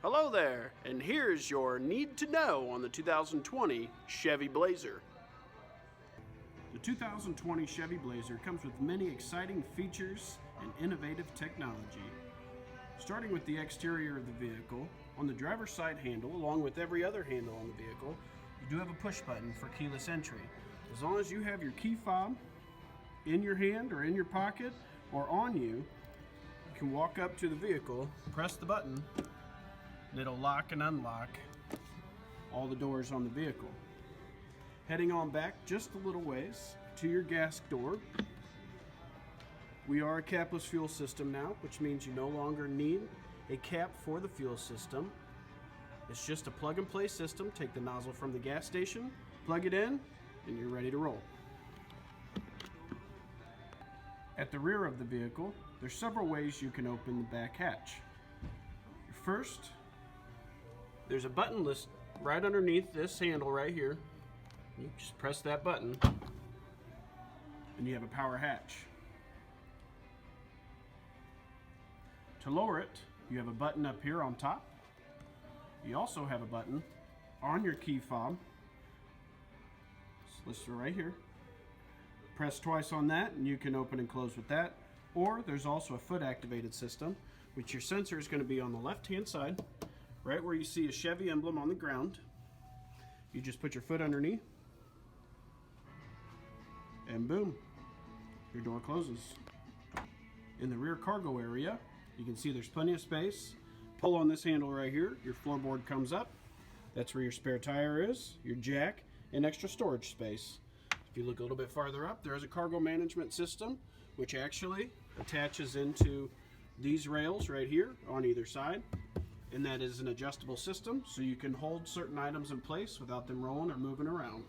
Hello there, and here's your need to know on the 2020 Chevy Blazer. The 2020 Chevy Blazer comes with many exciting features and innovative technology. Starting with the exterior of the vehicle, on the driver's side handle, along with every other handle on the vehicle, you do have a push button for keyless entry. As long as you have your key fob in your hand or in your pocket or on you, you can walk up to the vehicle, press the button, and it'll lock and unlock all the doors on the vehicle. Heading on back just a little ways to your gas door. We are a capless fuel system now, which means you no longer need a cap for the fuel system. It's just a plug and play system. Take the nozzle from the gas station, plug it in, and you're ready to roll. At the rear of the vehicle, there's several ways you can open the back hatch. First, there's a button list right underneath this handle right here. You just press that button and you have a power hatch. To lower it, you have a button up here on top. You also have a button on your key fob. It's listed right here. Press twice on that and you can open and close with that. Or there's also a foot activated system, which your sensor is going to be on the left hand side, right where you see a Chevy emblem on the ground. You just put your foot underneath and boom, your door closes. In the rear cargo area, you can see there's plenty of space. Pull on this handle right here, your floorboard comes up. That's where your spare tire is, your jack, and extra storage space. If you look a little bit farther up, there is a cargo management system, which actually attaches into these rails right here on either side. And that is an adjustable system, so you can hold certain items in place without them rolling or moving around.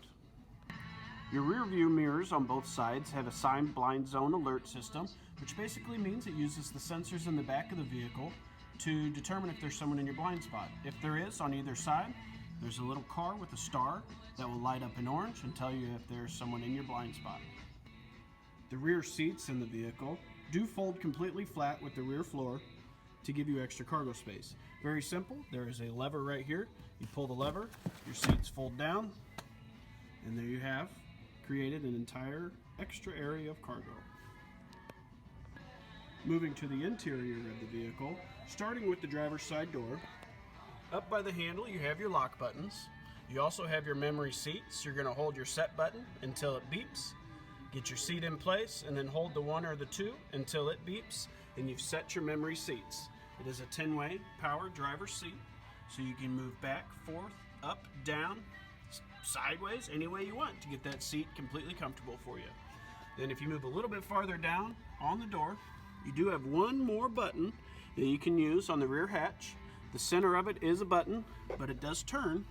Your rear view mirrors on both sides have a sign blind zone alert system, which basically means it uses the sensors in the back of the vehicle to determine if there's someone in your blind spot. If there is, on either side, there's a little car with a star that will light up in orange and tell you if there's someone in your blind spot. The rear seats in the vehicle do fold completely flat with the rear floor to give you extra cargo space. Very simple. There is a lever right here. You pull the lever, your seats fold down, and there you have created an entire extra area of cargo. Moving to the interior of the vehicle, starting with the driver's side door. Up by the handle, you have your lock buttons. You also have your memory seats. You're going to hold your set button until it beeps. Get your seat in place and then hold the 1 or the 2 until it beeps, and you've set your memory seats. It is a 10-way power driver's seat, so you can move back, forth, up, down, sideways, any way you want to get that seat completely comfortable for you. Then if you move a little bit farther down on the door, you do have one more button that you can use on the rear hatch. The center of it is a button, but it does turn,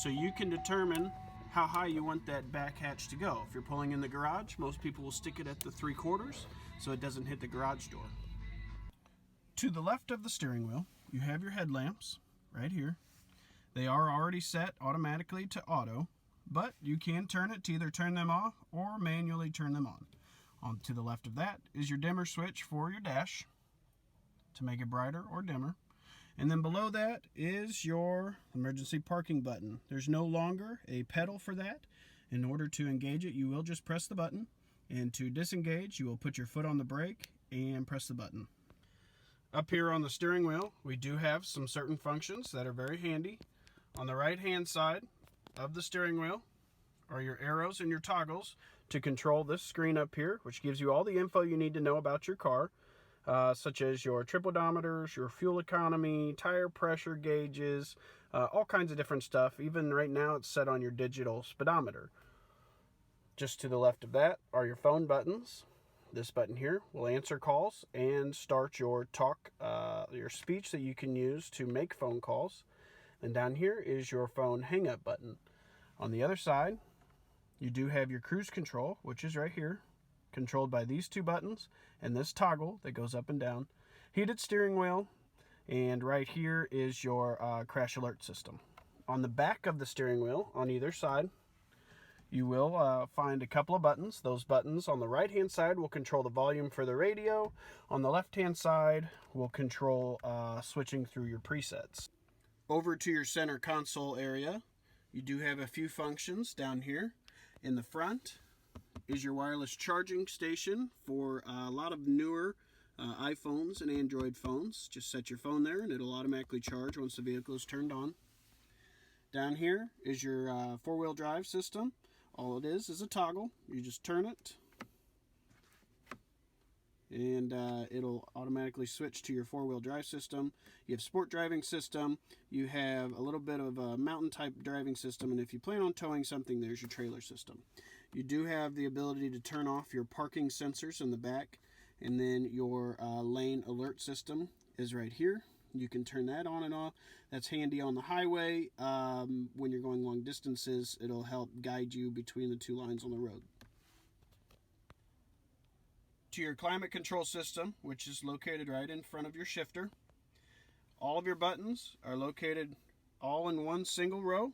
so you can determine how high you want that back hatch to go. If you're pulling in the garage, most people will stick it at the 3/4 so it doesn't hit the garage door. To the left of the steering wheel, you have your headlamps right here. They are already set automatically to auto, but you can turn it to either turn them off or manually turn them on. On to the left of that is your dimmer switch for your dash to make it brighter or dimmer. And then below that is your emergency parking button. There's no longer a pedal for that. In order to engage it, you will just press the button. And to disengage, you will put your foot on the brake and press the button. Up here on the steering wheel, we do have some certain functions that are very handy. On the right-hand side of the steering wheel are your arrows and your toggles to control this screen up here, which gives you all the info you need to know about your car. Such as your trip odometers, your fuel economy, tire pressure gauges, all kinds of different stuff. Even right now it's set on your digital speedometer. Just to the left of that are your phone buttons. This button here will answer calls and start your talk, your speech that you can use to make phone calls. And down here is your phone hang up button. On the other side, you do have your cruise control, which is right here, controlled by these 2 buttons and this toggle that goes up and down. Heated steering wheel, and right here is your crash alert system. On the back of the steering wheel, on either side, You will find a couple of buttons. Those buttons on the right hand side will control the volume for the radio. On the left hand side will control switching through your presets. Over to your center console area, you do have a few functions down here. In the front is your wireless charging station for a lot of newer iPhones and Android phones. Just set your phone there and it'll automatically charge once the vehicle is turned on. Down here is your four-wheel drive system. All it is a toggle. You just turn it and it'll automatically switch to your four-wheel drive system. You have sport driving system. You have a little bit of a mountain type driving system, and if you plan on towing something, there's your trailer system. You do have the ability to turn off your parking sensors in the back, and then your lane alert system is right here. You can turn that on and off. That's handy on the highway. When you're going long distances, it'll help guide you between the two lines on the road. To your climate control system, which is located right in front of your shifter. All of your buttons are located all in one single row.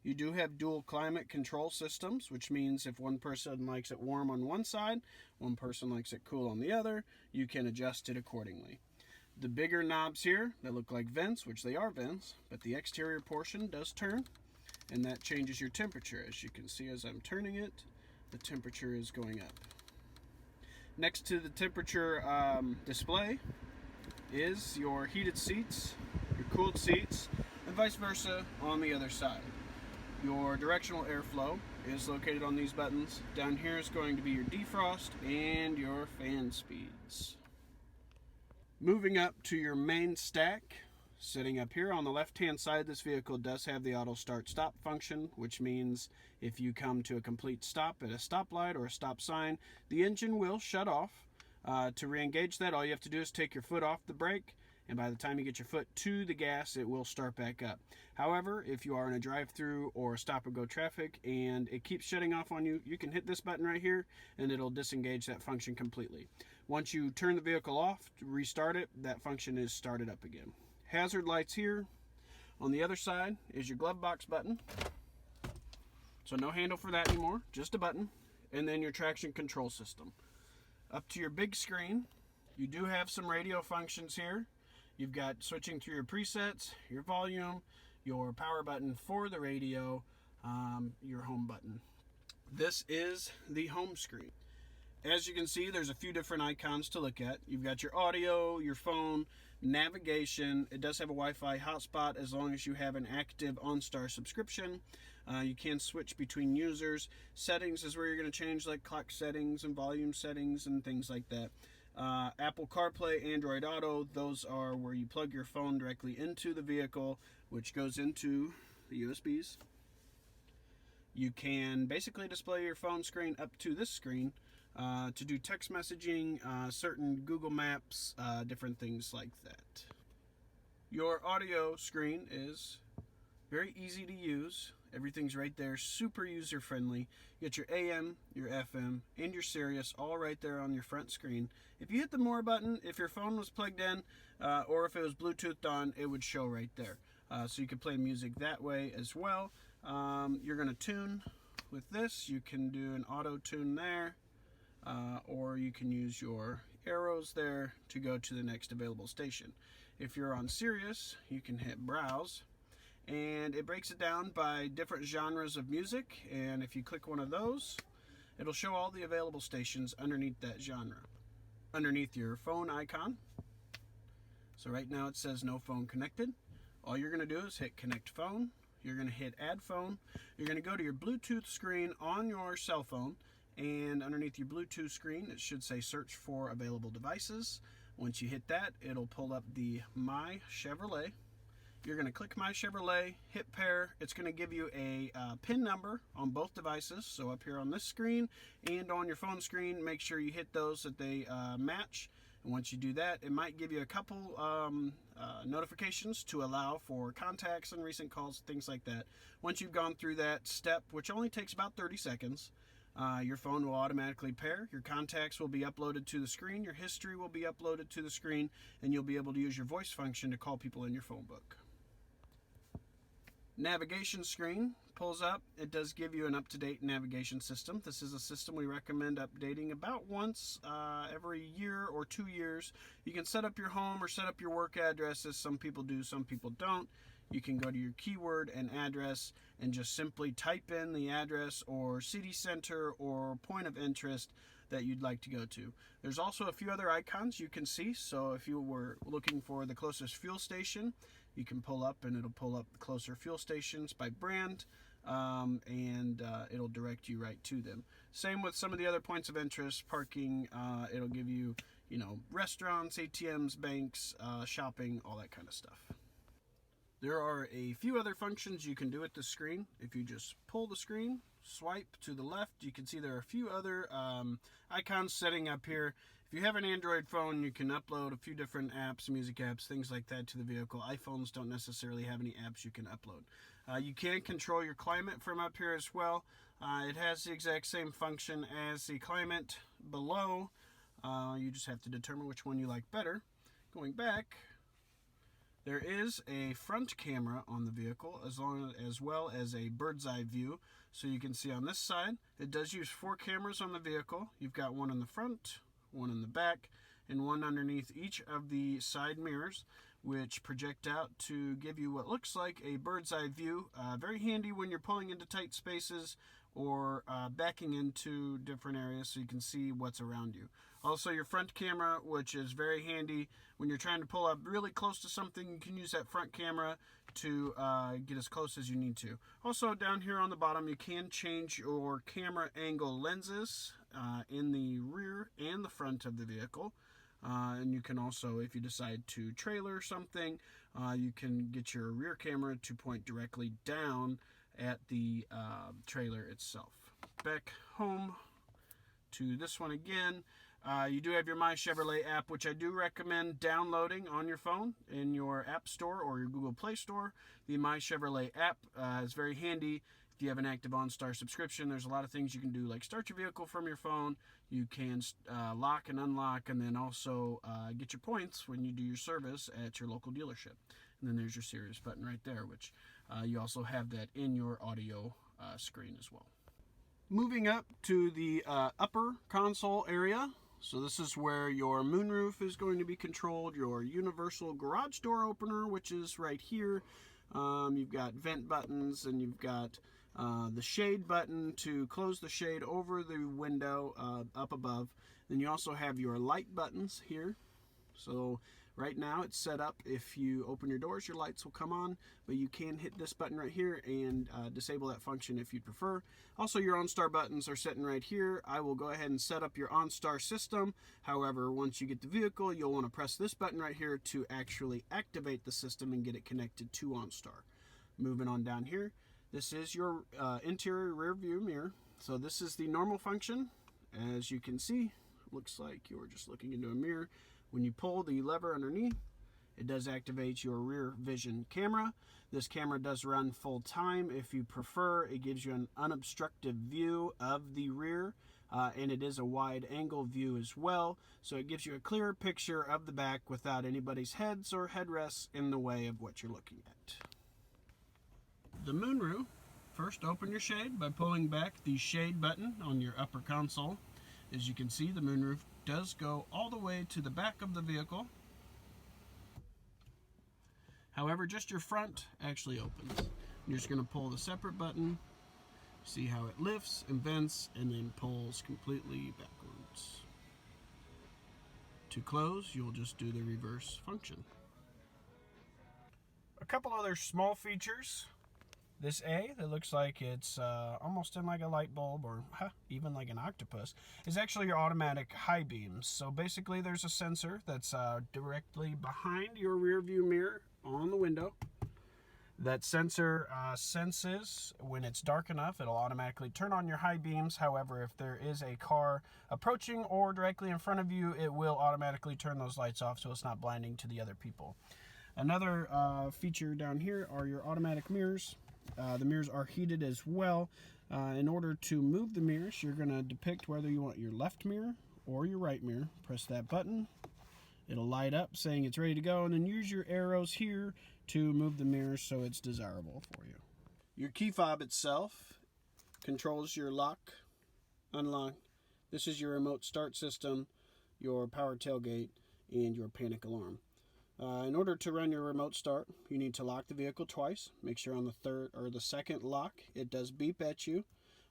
You do have dual climate control systems, which means if one person likes it warm on one side, one person likes it cool on the other, you can adjust it accordingly. The bigger knobs here that look like vents, which they are vents, but the exterior portion does turn, and that changes your temperature. As you can see, as I'm turning it, the temperature is going up. Next to the temperature display is your heated seats, your cooled seats, and vice versa on the other side. Your directional airflow is located on these buttons. Down here is going to be your defrost and your fan speeds. Moving up to your main stack, sitting up here on the left-hand side, this vehicle does have the auto start-stop function, which means if you come to a complete stop at a stoplight or a stop sign, the engine will shut off. To re-engage that, all you have to do is take your foot off the brake, and by the time you get your foot to the gas, it will start back up. However, if you are in a drive-through or stop-and-go traffic and it keeps shutting off on you, you can hit this button right here and it'll disengage that function completely. Once you turn the vehicle off to restart it, that function is started up again. Hazard lights here. On the other side is your glove box button. So no handle for that anymore, just a button. And then your traction control system. Up to your big screen, you do have some radio functions here. You've got switching through your presets, your volume, your power button for the radio, your home button. This is the home screen. As you can see, there's a few different icons to look at. You've got your audio, your phone, navigation. It does have a Wi-Fi hotspot as long as you have an active OnStar subscription. You can switch between users. Settings is where you're going to change like clock settings and volume settings and things like that. Apple CarPlay, Android Auto, those are where you plug your phone directly into the vehicle, which goes into the USBs. You can basically display your phone screen up to this screen to do text messaging, certain Google Maps, different things like that. Your audio screen is very easy to use. Everything's right there, super user friendly. You get your AM, your FM, and your Sirius all right there on your front screen. If you hit the more button, if your phone was plugged in or if it was Bluetoothed on, it would show right there. So you can play music that way as well. You're going to tune with this. You can do an auto tune there, or you can use your arrows there to go to the next available station. If you're on Sirius, you can hit browse, and it breaks it down by different genres of music, and if you click one of those, it'll show all the available stations underneath that genre. Underneath your phone icon, so right now it says no phone connected. All you're going to do is hit connect phone. You're going to hit add phone. You're going to go to your Bluetooth screen on your cell phone, and underneath your Bluetooth screen it should say search for available devices. Once you hit that, it'll pull up the My Chevrolet. You're going to click My Chevrolet, hit pair. It's going to give you a PIN number on both devices. So up here on this screen and on your phone screen, make sure you hit those that they match. And once you do that, it might give you a couple notifications to allow for contacts and recent calls, things like that. Once you've gone through that step, which only takes about 30 seconds, your phone will automatically pair. Your contacts will be uploaded to the screen. Your history will be uploaded to the screen, and you'll be able to use your voice function to call people in your phone book. Navigation screen, pulls up, it does give you an up-to-date navigation system. This is a system we recommend updating about once every year or 2 years. You can set up your home or set up your work addresses. Some people do, some people don't. You can go to your keyword and address and just simply type in the address or city center or point of interest that you'd like to go to. There's also a few other icons you can see. So if you were looking for the closest fuel station, you can pull up and it'll pull up the closer fuel stations by brand, and it'll direct you right to them. Same with some of the other points of interest, parking, it'll give you, restaurants, ATMs, banks, shopping, all that kind of stuff. There are a few other functions you can do with the screen. If you just pull the screen, swipe to the left, you can see there are a few other icons setting up here. If you have an Android phone, you can upload a few different apps, music apps, things like that to the vehicle. iPhones don't necessarily have any apps you can upload. You can control your climate from up here as well. It has the exact same function as the climate below. You just have to determine which one you like better. Going back, there is a front camera on the vehicle as well as a bird's eye view. So you can see on this side, it does use 4 cameras on the vehicle. You've got one in the front, one in the back, and one underneath each of the side mirrors, which project out to give you what looks like a bird's eye view. Very handy when you're pulling into tight spaces or backing into different areas so you can see what's around you. Also your front camera, which is very handy when you're trying to pull up really close to something. You can use that front camera to get as close as you need to. Also down here on the bottom, you can change your camera angle lenses in the rear and the front of the vehicle. And you can also, if you decide to trailer something, you can get your rear camera to point directly down at the trailer itself. Back home to this one again. You do have your My Chevrolet app, which I do recommend downloading on your phone in your App Store or your Google Play Store. The My Chevrolet app is very handy. If you have an active OnStar subscription, there's a lot of things you can do, like start your vehicle from your phone. You can lock and unlock, and then also get your points when you do your service at your local dealership. And then there's your Sirius button right there, which you also have that in your audio screen as well. Moving up to the upper console area. So this is where your moonroof is going to be controlled, your universal garage door opener, which is right here. You've got vent buttons, and you've got the shade button to close the shade over the window up above. Then you also have your light buttons here. So right now it's set up, if you open your doors, your lights will come on, but you can hit this button right here and disable that function if you'd prefer. Also, your OnStar buttons are sitting right here. I will go ahead and set up your OnStar system. However, once you get the vehicle, you'll want to press this button right here to actually activate the system and get it connected to OnStar. Moving on down here, this is your interior rear view mirror. So this is the normal function. As you can see, looks like you're just looking into a mirror. When you pull the lever underneath, it does activate your rear vision camera. This camera does run full time if you prefer. It gives you an unobstructed view of the rear, and it is a wide angle view as well. So it gives you a clearer picture of the back without anybody's heads or headrests in the way of what you're looking at. The moonroof, first open your shade by pulling back the shade button on your upper console. As you can see, the moonroof does go all the way to the back of the vehicle. However, just your front actually opens. You're just going to pull the separate button. See how it lifts and vents and then pulls completely backwards. To close, you'll just do the reverse function. A couple other small features. This A, that looks like it's almost in like a light bulb or even like an octopus, is actually your automatic high beams. So basically there's a sensor that's directly behind your rear view mirror on the window. That sensor senses when it's dark enough, it'll automatically turn on your high beams. However, if there is a car approaching or directly in front of you, it will automatically turn those lights off so it's not blinding to the other people. Another feature down here are your automatic mirrors. The mirrors are heated as well. In order to move the mirrors, you're going to depict whether you want your left mirror or your right mirror. Press that button. It'll light up saying it's ready to go, and then use your arrows here to move the mirrors so it's desirable for you. Your key fob itself controls your lock, unlock. This is your remote start system, your power tailgate, and your panic alarm. In order to run your remote start, you need to lock the vehicle twice. Make sure on the third or the second lock it does beep at you.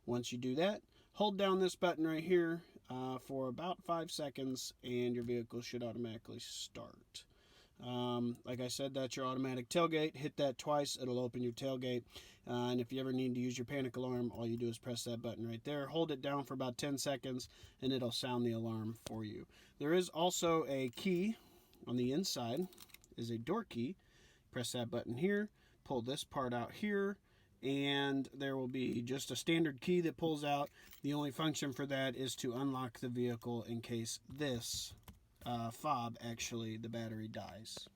Once you do that, hold down this button right here for about 5 seconds and your vehicle should automatically start. Like I said, that's your automatic tailgate. Hit that twice, it'll open your tailgate. And if you ever need to use your panic alarm, all you do is press that button right there. Hold it down for about 10 seconds and it'll sound the alarm for you. There is also a key on the inside, is a door key. Press that button here, pull this part out here, and there will be just a standard key that pulls out. The only function for that is to unlock the vehicle in case this fob, actually, the battery dies.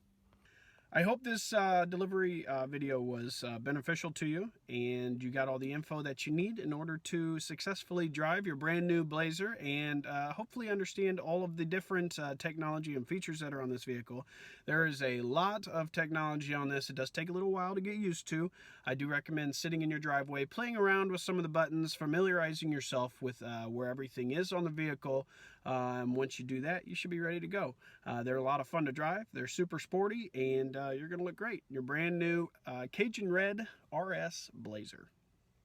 I hope this delivery video was beneficial to you and you got all the info that you need in order to successfully drive your brand new Blazer and hopefully understand all of the different technology and features that are on this vehicle. There is a lot of technology on this. It does take a little while to get used to. I do recommend sitting in your driveway, playing around with some of the buttons, familiarizing yourself with where everything is on the vehicle. Once you do that, you should be ready to go. They're a lot of fun to drive. They're super sporty and you're going to look great. Your brand new Cajun Red RS Blazer.